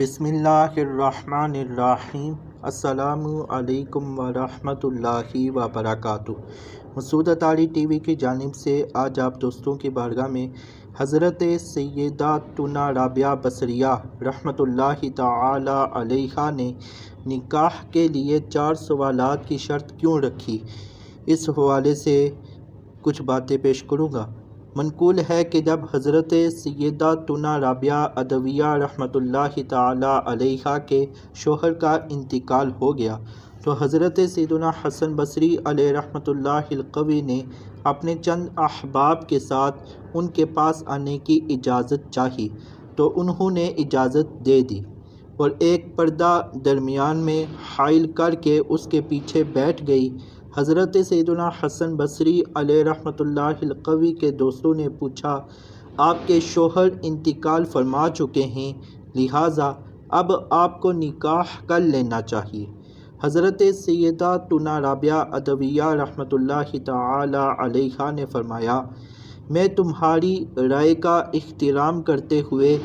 بسم اللہ الرحمن الرحیم۔ السلام علیکم ورحمۃ اللہ وبرکاتہ۔ مسعود علی ٹی وی کی جانب سے آج آپ دوستوں کی بارگاہ میں حضرت سیداتنا رابعہ بصریہ رحمۃ اللہ تعالی علیہا نے نکاح کے لیے 4 سوالات کی شرط کیوں رکھی، اس حوالے سے کچھ باتیں پیش کروں گا۔ منقول ہے کہ جب حضرت سیداتنا رابعہ ادویہ رحمۃ اللہ تعالی علیہا کے شوہر کا انتقال ہو گیا تو حضرت سیدنا حسن بصری علیہ رحمۃ اللہ القوی نے اپنے چند احباب کے ساتھ ان کے پاس آنے کی اجازت چاہی تو انہوں نے اجازت دے دی اور ایک پردہ درمیان میں حائل کر کے اس کے پیچھے بیٹھ گئی۔ حضرت سیدنا حسن بصری علیہ رحمۃ اللہ القوی کے دوستوں نے پوچھا، آپ کے شوہر انتقال فرما چکے ہیں، لہٰذا اب آپ کو نکاح کر لینا چاہیے۔ حضرت سیداتنا رابعہ ادویہ رحمۃ اللہ تعالی علیہا نے فرمایا، میں تمہاری رائے کا احترام کرتے ہوئے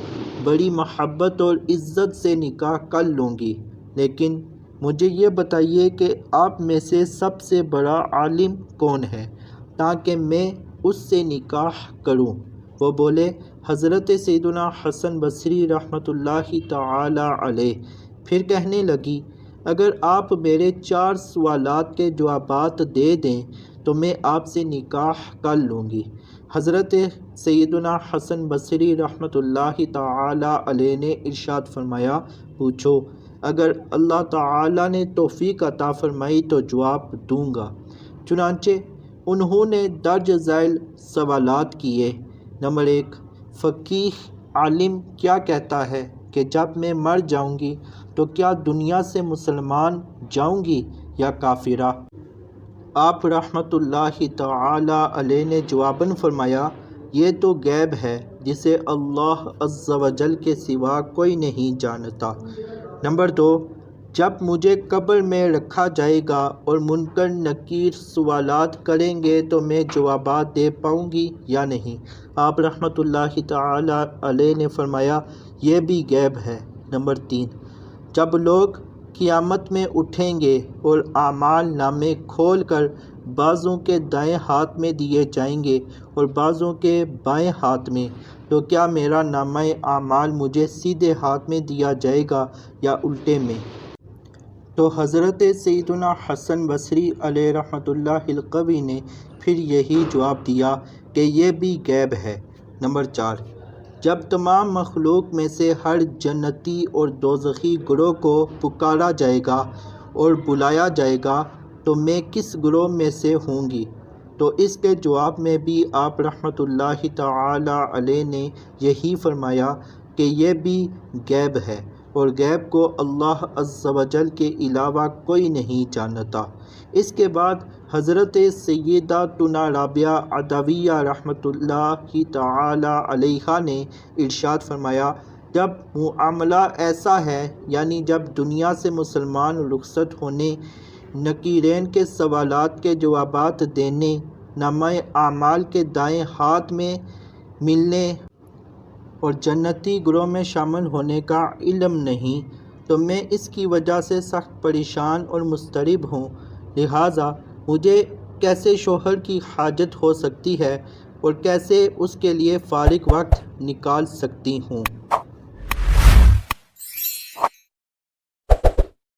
بڑی محبت اور عزت سے نکاح کر لوں گی، لیکن مجھے یہ بتائیے کہ آپ میں سے سب سے بڑا عالم کون ہے تاکہ میں اس سے نکاح کروں۔ وہ بولے، حضرت سیدنا حسن بصری رحمۃ اللہ تعالی علیہ۔ پھر کہنے لگی، اگر آپ میرے 4 سوالات کے جوابات دے دیں تو میں آپ سے نکاح کر لوں گی۔ حضرت سیدنا حسن بصری رحمۃ اللہ تعالی علیہ نے ارشاد فرمایا، پوچھو، اگر اللہ تعالی نے توفیق عطا فرمائی تو جواب دوں گا۔ چنانچہ انہوں نے درج ذیل سوالات کیے۔ نمبر 1، فقیہ عالم کیا کہتا ہے کہ جب میں مر جاؤں گی تو کیا دنیا سے مسلمان جاؤں گی یا کافرہ؟ آپ رحمۃ اللہ تعالی علیہ نے جواباً فرمایا، یہ تو غیب ہے جسے اللہ عز و جل کے سوا کوئی نہیں جانتا۔ نمبر 2، جب مجھے قبر میں رکھا جائے گا اور منکر نکیر سوالات کریں گے تو میں جوابات دے پاؤں گی یا نہیں؟ آپ رحمۃ اللہ تعالی علیہ نے فرمایا، یہ بھی غیب ہے۔ نمبر 3، جب لوگ قیامت میں اٹھیں گے اور اعمال نامے کھول کر بعضوں کے دائیں ہاتھ میں دیے جائیں گے اور بعضوں کے بائیں ہاتھ میں، تو کیا میرا نامہ اعمال مجھے سیدھے ہاتھ میں دیا جائے گا یا الٹے میں؟ تو حضرت سیدنا حسن بصری علیہ رحمۃ اللہ القوی نے پھر یہی جواب دیا کہ یہ بھی غیب ہے۔ نمبر 4، جب تمام مخلوق میں سے ہر جنتی اور دوزخی گروہ کو پکارا جائے گا اور بلایا جائے گا تو میں کس گروہ میں سے ہوں گی؟ تو اس کے جواب میں بھی آپ رحمۃ اللہ تعالی علیہ نے یہی فرمایا کہ یہ بھی غیب ہے اور غیب کو اللہ عز و جل کے علاوہ کوئی نہیں جانتا۔ اس کے بعد حضرت سیداتنا رابعہ ادویہ رحمۃ اللہ تعالی علیہا نے ارشاد فرمایا، جب معاملہ ایسا ہے، یعنی جب دنیا سے مسلمان رخصت ہونے، نکیرین کے سوالات کے جوابات دینے، نامہ اعمال کے دائیں ہاتھ میں ملنے اور جنتی گروہ میں شامل ہونے کا علم نہیں، تو میں اس کی وجہ سے سخت پریشان اور مضطرب ہوں، لہٰذا مجھے کیسے شوہر کی حاجت ہو سکتی ہے اور کیسے اس کے لیے فارغ وقت نکال سکتی ہوں؟